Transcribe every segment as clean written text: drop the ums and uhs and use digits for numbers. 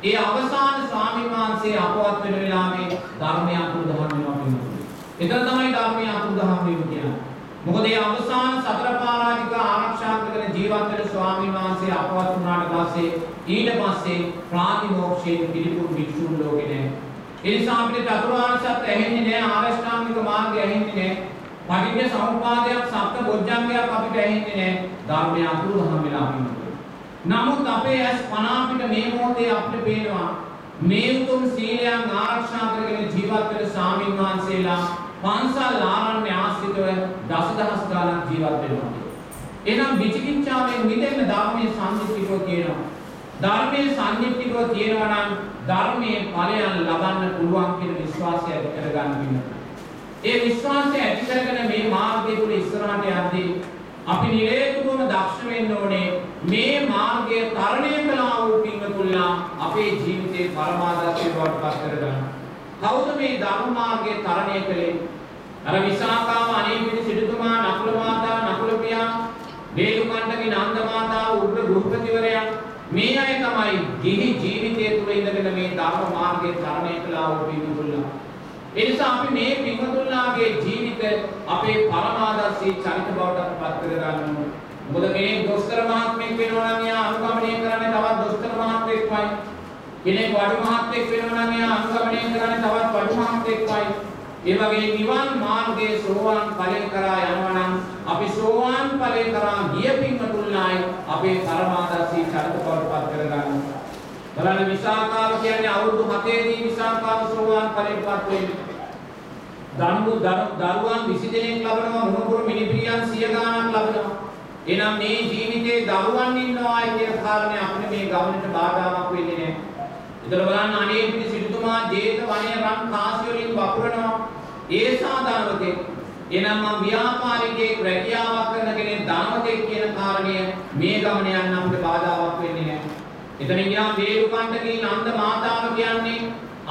ඒ අවසාන ස්වාමීන් වහන්සේ අපවත් වෙන වෙලාවේ ධර්මය අතුරුදහන් වෙනවා පින්වතුනි. එතන තමයි ධර්මය අතුරුදහන් වීම කියන්නේ. මොකද මේ අවසාන සතර පරාජික ආරක්ෂා කරගෙන ජීවත් වෙන ස්වාමීන් වහන්සේ අපවත් වුණාට පස්සේ ඊට පස්සේ ප්‍රාතිමෝක්ෂයෙන් පිළිපුරු වික්ෂුන් ලෝකේ නැහැ. ඒ නිසා අපිට චතුරාර්ය සත්‍ය ඇහෙන්නේ නැහැ, ආරෂ්ඨාංගික මාර්ගය ඇහෙන්නේ නැහැ. පටිච්ච සමුප්පාදයක් සත්‍ය බොජ්ජංගයක් අපිට ඇහෙන්නේ නැහැ. ධර්මය අතුරුදහන් වෙලා පින්වතුනි. නමුත් අපේ ඇස් පන අපිට මේ මොහොතේ අපිට පේනවා මේ උතුම් සීලයන් ආරක්ෂා කරගෙන ජීවත් වෙන ස්වාමීන් වහන්සේලා පන්සල් ආරණ්‍ය ආශ්‍රිතව දසදහස් ගණන් ජීවත් වෙනවා. එහෙනම් විචිකිච්ඡාවෙන් මිදෙන්න ධර්මයේ සම්නිත්‍යව කියනවා. ධර්මයේ සම්නිත්‍යව කියනවා නම් ධර්මයේ ඵලයන් ලබන්න පුළුවන් කියන විශ්වාසය ඇති කරගන්න වෙනවා. ඒ විශ්වාසය ඇති කරගෙන මේ මාර්ගය තුල ඉස්සරහට යද්දී අපි නිරේතුරුවම දක්ෂ වෙන්න ඕනේ මේ මාර්ගය තරණය කළා වූ පින්වතුන්ලා අපේ ජීවිතේ පරමාදර්ශය බවට පත් කරගන්න. කවුද මේ ධර්ම මාර්ගය තරණය කළේ? අර විසාකාව අනේපිරි සිටුතුමා, නකුල මාතා, නකුල පියා, වේලුකණ්ඩගේ නන්ද මාතාව, උග්‍ර ගෘහපතිවරයා මේ අය තමයි ගිහි ජීවිතය තුළ ඉඳගෙන මේ ධර්ම මාර්ගය තරණය කළා වූ පින්වතුන්ලා. ඒ නිසා අපි මේ පින්වතුන්ලාගේ ජීවිත අපේ පරමාදර්ශී චරිත බවට පත් කරගන්න ඕනේ. මොකද කෙනෙක් දොස්තර මහත්මයෙක් වෙනවා නම් එයා අනුගමනය කරන්නේ තවත් දොස්තර මහත්මයෙක්මයි. කෙනෙක් වඩු මහත්මයෙක් වෙනවා නම් එයා අනුගමනය කරන්නේ තවත් වඩු මහත්මයෙක්මයි. ඒ වගේ නිවන් මාර්ගයේ සෝවාන් ඵලයෙන් කරා යනවා නම් අපි සෝවාන් ඵලයෙන් කරා ගිය පින්වතුන්ලායි අපේ පරමාදර්ශී චරිත බවට පත් කරගන්න. බලන්න විසාකාව කියන්නේ අවුරුදු 7 දී විසාකාව සෝවාන් ඵලයට පත් වෙන්නේ. දරුවන් 20 දෙනෙක් ලබනවා, මොනපුරු මිනිපිරියන් 100 ගණනක් ලබනවා. එහෙනම් මේ ජීවිතේ දරුවන් ඉන්නවා කියන කාරණේ අපිට මේ ගමනට බාධාවක් වෙන්නේ නැහැ. ඒතර බලන්න අනේපිරි සිටුතුමා ජේත වනයේ රන් කාසි වලින් වපුරනවා. ඒ සාධාරණකේ එනම් මම ව්‍යාපාරිකයෙක් රැකියාවක් කරන කෙනෙක් ධනවතෙක් කියන කාරණය මේ ගමන යන්න අපිට බාධාවක් වෙන්නේ නැහැ. එතනින් ගියාම වේලුකණ්ඩගේ නන්ද මාතාව කියන්නේ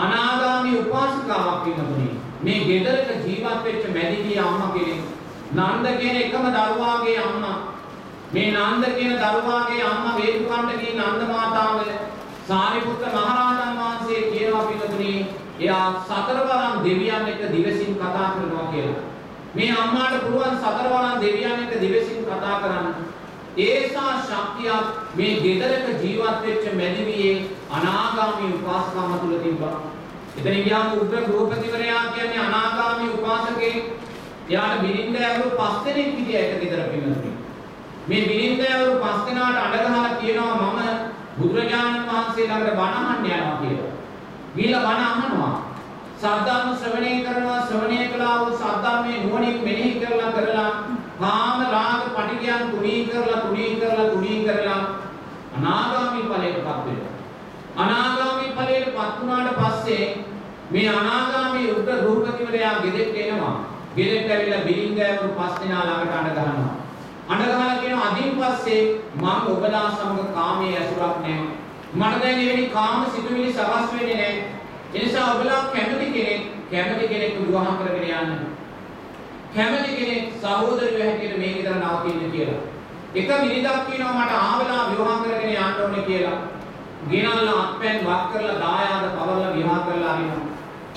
අනාගාමී උපාසිකාවක් වෙනතුනි. මේ ගෙදරක ජීවත් වෙච්ච මැදිවිය අම්මා කෙනෙක්. නන්ද කියන එකම දරුවාගේ අම්මා. මේ නන්ද කියන දරුවාගේ අම්මා වේලුකණ්ඩගේ නන්ද මාතාව සාරිපුත්ත මහරහතන් වහන්සේ කියනවා පිටුතුනි එයා සතරවරන් දෙවියන් එක්ක දිවසින් කතා කරනවා කියලා. මේ අම්මාට පුළුවන් සතරවරන් දෙවියන් එක්ක දිවසින් කතා කරන්න. ඒසා ශක්තියක් මේ ගෙදරක ජීවත් වෙච්ච මැදිවියේ අනාගාමී උපාසකම තුල තිබ්බා. එතන ගියාම උග්‍ර ගෘහපතිවරයා කියන්නේ අනාගාමී උපාසකේ. එයාට බිරින්දෑවරු 5 දෙනෙක් හිටියා එක ගෙදර පින්නතුනි. මේ බිරින්දෑවරු 5 දෙනාට අඬ ගහලා කියනවා මම බුදුරජාණන් වහන්සේ ළඟට බණ අහන්න යනවා කියලා. ගිහලා බණ අහනවා. සද්ධර්ම ශ්‍රවණය කරනවා, ශ්‍රවණය කළා වූ සද්ධර්මයේ නුවණින් මෙනෙහි කරලා කාම රාග පටිඝයන් තුනී කරලා අනාගාමී ඵලයටපත් වෙනවා. අනාගාමී ඵලයටපත් වුණාට පස්සේ මේ අනාගාමී උග්‍ර ගෘහපතිවරයා ගෙදෙට්ට එනවා. ගෙදෙට්ට ඇවිල්ලා බිරින්දෑවරු 5 දෙනා ළඟට අඬ ගහනවා. අඬ ගහලා කියනවා අදින් පස්සේ මම ඔබලා සමග කාමයේ ඇසුරක් නැහැ. මට දැන් එවැනි කාම සිතුවිලි සකස් වෙන්නේ නැහැ. ඒ නිසා ඔබලා කැමති කෙනෙක් විවාහ කරගෙන යන්න. කැමති කෙනෙක් සහෝදරයෝ හැටියට මේ ගෙදර නවතින්න කියලා. එක මිනිදක් කියනවා මට ආවලා විවාහ කරගෙන යන්න ඕනේ කියලා. ගෙනල්ලා අත්පැන් වක් කරලා දායාද පවරලා විවාහ කරලා අරිනවා.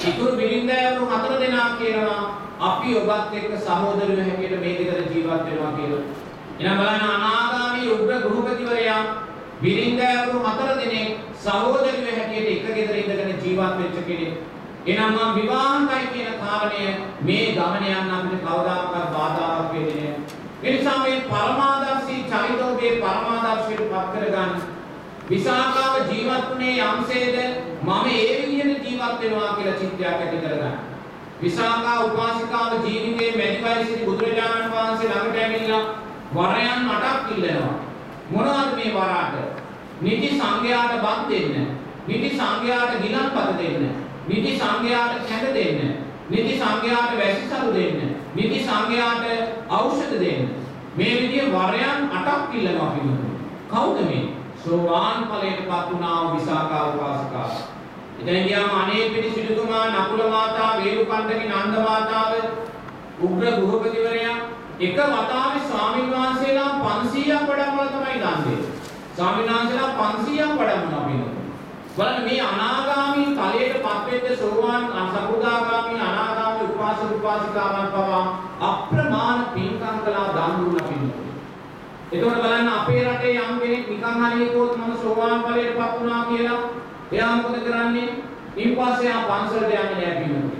ඉතුරු බිරින්දෑවරු 4 දෙනා කියනවා අපි ඔබත් එක්ක සහෝදරයෝ හැටියට මේ ගෙදර ජීවත් වෙනවා කියලා. එහෙනම් බලන්න අනාගාමී උග්‍ර ගෘහපතිවරයා බිරින්දෑවරු 4 දෙනෙක් සහෝදරයෝ හැටියට එක ගෙදර ඉඳගෙන ජීවත් වෙච්ච කෙනෙක්. එහෙනම් මම විවාහයි කියන කාරණය මේ ගමන යන අපිට කවදාකවත් බාධාවක් වෙන්නේ නැහැ. ඒ නිසා මේ පරමාදර්ශී චරිතෝගේ පරමාදර්ශයට පත් කරගන්න විසාකාව ජීවත් වුණේ යම්සේද මම ඒ විදිහට ජීවත් වෙනවා කියලා චිත්තයක් ඇති කරගන්න. විසාකා උපාසිකාව ජීවිතේ මැදි වයසේ බුදුරජාණන් වහන්සේ ළඟට ඇවිල්ලා වරයන් 8ක් ඉල්ලනවා. මොනවද මේ වරාට? නිදි සංඝයාට බත් දෙන්න. නිදි සංඝයාට ගිලන්පත දෙන්න. නිදි සංඝයාට කැඳ දෙන්න. නිදි සංඝයාට වැසිසරු දෙන්න. නිදි සංඝයාට ඖෂධ දෙන්න. මේ විදිහේ වරයන් 8ක් ඉල්ලනවා පිළිතුරු. කවුද මේ? සෝවාන් ඵලයටපත් වුණා වූ විසාකා උපාසිකාව. එතන ගියාම අනේපිරි සිටුතුමා, නකුල මාතා, වේලුකණ්ඩගේ නන්ද මාතාව, උග්‍ර ගෘහපතිවරයා එක වතාවේ ස්වාමීන් වහන්සේලා 500ක් වඩම්මලා තමයි දන් දෙන්නේ. ස්වාමීන් වහන්සේලා 500ක් වඩම්මනවා පිළිතුරු. බලන්න මේ අනාගාමී ඵලයට පත්වෙච්ච සෝවාන් සකෘදාගාමී අනාගාමී උපාසක උපාසිකාවන් පවා අප්‍රමාණ පින්කම් කළා දන් දුන්නා පිළිතුරු. එතකොට බලන්න අපේ රටේ යම් කෙනෙක් නිකන් හරි හිතුවොත් මම සෝවාන් ඵලයට පත් වුණා කියලා එයා මොකද කරන්නේ? ඊපස්සේ ආ පන්සලට යන්නේ නැහැ පිළිතුරු.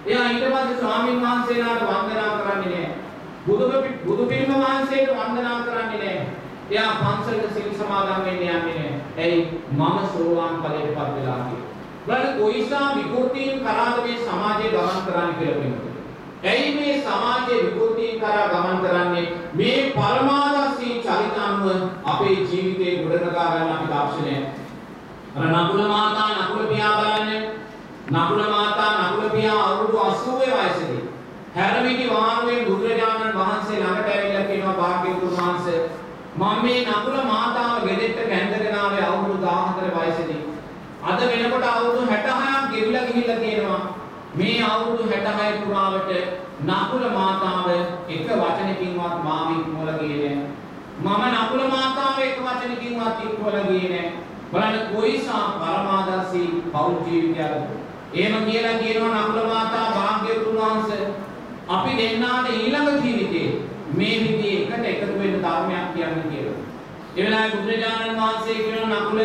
එයා ඊට පස්සේ ස්වාමීන් වහන්සේලාට වන්දනා කරන්නේ නැහැ. බුදු පිළිම වහන්සේට වන්දනා කරන්නේ නැහැ. එයා පන්සලට සිල් සමාදන් වෙන්න යන්නේ නැහැ. එයි මම සෝවාන් ඵලයටපත් වෙලා කියලා. බලන්න කොයිසා විකෘතීන් කරාද මේ සමාජය ගමන් කරන්නේ කියලා කියනවා. එයි මේ සමාජයේ විකෘතීන් කරා ගමන් කරන්නේ මේ පරමාදර්ශී චරිත අනුව අපේ ජීවිතේ ගොඩනගා ගන්න අපි දක්ෂ නැහැ. අර නකුල මාතා නකුල පියා බලන්නේ. නකුල මාතා නකුල පියා අවුරුදු 80 වයසේදී හැරමිටි වාහනයෙන් බුදුරජාණන් වහන්සේ ළඟට ඇවිල්ලා කියනවා භාග්‍යවතුන් වහන්සේ මම මේ නකුල මාතාව ගෙදෙට්ට කැඳගෙන ආවේ අවුරුදු 14 වයසේදී. අද වෙනකොට අවුරුදු 66ක් ගෙවිලා ගිහිල්ලා තියෙනවා. මේ අවුරුදු 66 පුරාවට නකුල මාතාව එක වචනකින්වත් මාව ඉක්මවලා ගියේ නැහැ. මම නකුල මාතාව එක වචනකින්වත් ඉක්මවලා ගියේ නැහැ. බලන්න කොයිසා පරමාදර්ශී පෞල් ජීවිතයක්ද. එහෙම කියලා කියනවා නකුල මාතා භාග්‍යවතුන් වහන්සේ අපි දෙන්නාට ඊළඟ ජීවිතේ මේ විදිහේ එකට එකතු වෙන්න ධර්මයක් කියන්නේ කියලා. ඒ වෙලාවේ බුදුරජාණන් වහන්සේ කියන නකුල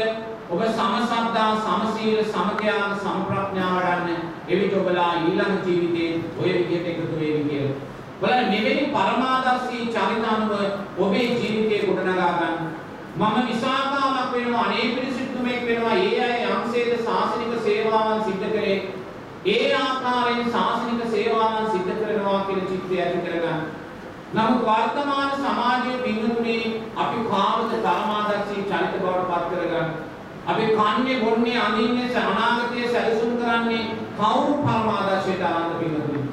ඔබ සමසද්ධා සමසීල සමත්‍යාග සම්ප්‍රඥා වඩන්න එවිට ඔබලා ඊළඟ ජීවිතේ ඔය විදිහට එකතු වෙවි කියලා. බලන්න මෙවැනි පරමාදර්ශී චරිත අනුව ඔබේ ජීවිතේ ගොඩනගා ගන්න. මම විසාකාවක් වෙනවා අනේ පිරිසිදුමෙක් වෙනවා ඒ අය යම්සේද ශාසනික සේවාවන් සිද්ධ කරේ ඒ ආකාරයෙන් ශාසනික සේවාවන් සිද්ධ කරනවා කියන චිත්තය ඇති කරගන්න. නමුත් වර්තමාන සමාජයේ පින්නතුනේ අපි කාමද ධර්මාදර්ශී චරිත බවට පත් කරගන්න. අපි කන්නේ බොන්නේ අඳින්නේ අනාගතයේ සැලසුම් කරන්නේ කවුරු පරමාදර්ශයට අනන්ත පින්නතුනේ.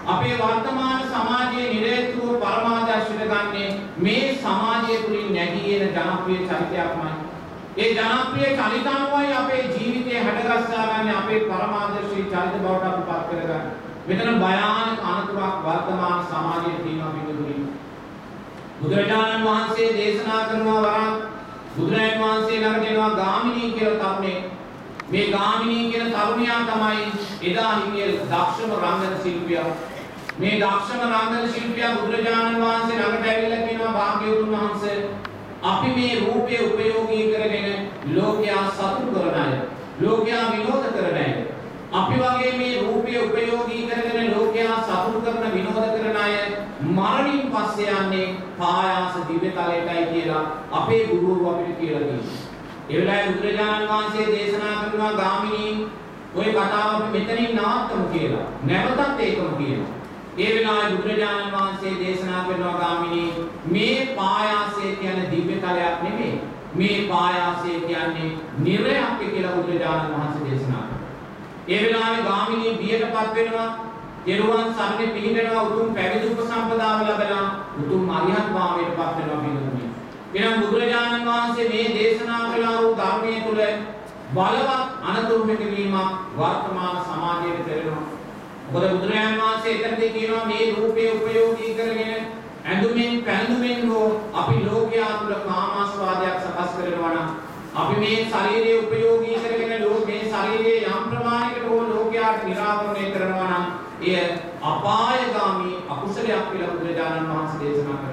අපේ වර්තමාන සමාජයේ නිරේතුව පරමාදර්ශයට ගන්නේ මේ සමාජය තුලින් නැගී එන ජනප්‍රිය චරිතයක්මයි. ඒ ජනප්‍රිය චරිත අනුවයි අපේ ජීවිතය හැඩගස්සා ගන්න අපේ පරමාදර්ශී චරිත බවට අපි පත් කරගන්න. මෙතන භයානක අනතුරක් වර්තමාන සමාජයේ තියෙනවා පිටුදුනි. බුදුරජාණන් වහන්සේ දේශනා කරනවා වරක් බුදුරජාණන් වහන්සේ ළඟට එනවා ගාමිණී කියලා තරුණේ. මේ ගාමිණී කියන තරුණියා තමයි එදා හිමිය දක්ෂම රංගන ශිල්පියා. මේ දක්ෂම රංගන ශිල්පියා බුදුරජාණන් වහන්සේ ළඟට ඇවිල්ලා කියනවා භාග්‍යවතුන් වහන්සේ අපි මේ රූපය උපයෝගී කරගෙන ලෝකයා සතුටු කරන අය, ලෝකයා විනෝද කරන අය, අපි වගේ මේ රූපය උපයෝගී කරගෙන ලෝකයා සතුටු කරන විනෝද කරන අය මරණින් පස්සේ යන්නේ පායාස දිව්‍යතලයටයි කියලා අපේ ගුරුවරු අපිට කියලා තියෙනවා. ඒ වෙලාවේ බුදුරජාණන් වහන්සේ දේශනා කරනවා ගාමිණී ඔය කතාව අපි මෙතනින් නවත්තමු කියලා. නැවතත් ඒකම කියනවා. ඒ වෙලාවේ බුදුරජාණන් වහන්සේ දේශනා කරනවා ගාමිණී මේ පායාසය කියන්නේ දිව්‍යතලයක් නෙමෙයි. මේ පායාසය කියන්නේ නිරයක් කියලා බුදුරජාණන් වහන්සේ දේශනා කරනවා. ඒ වෙලාවේ ගාමිණී බියටපත් වෙනවා. දරුවන් සරණේ පිහිටනවා උතුම් පැවිදි උපසම්පදාව ලැබලා උතුම් අරිහත් භාවයටපත් වෙනවා පිළිතුරුයි. එනම් බුදුරජාණන් වහන්සේ මේ දේශනා කළා වූ ධර්මයේ තුල බලවත් අනතුරු මෙකවීමක් වර්තමාන සමාජයේ පෙරෙනවා. මොකද බුදුරජාණන් වහන්සේ එතනදී කියනවා මේ රූපේ උපයෝගී කරගෙන ඇඳුමින් පැළඳුමින් හෝ අපි ලෝකයා තුල කාමාස්වාදයක් සකස් කරනවා නම් අපි මේ ශරීරය උපයෝගී කරගෙන මේ ශරීරයේ යම් ප්‍රමාණයකට හෝ ලෝකයාට නිරාවරණය කරනවා නම් එය අපායගාමී අකුසලයක් කියලා බුදුරජාණන් වහන්සේ දේශනා කරනවා.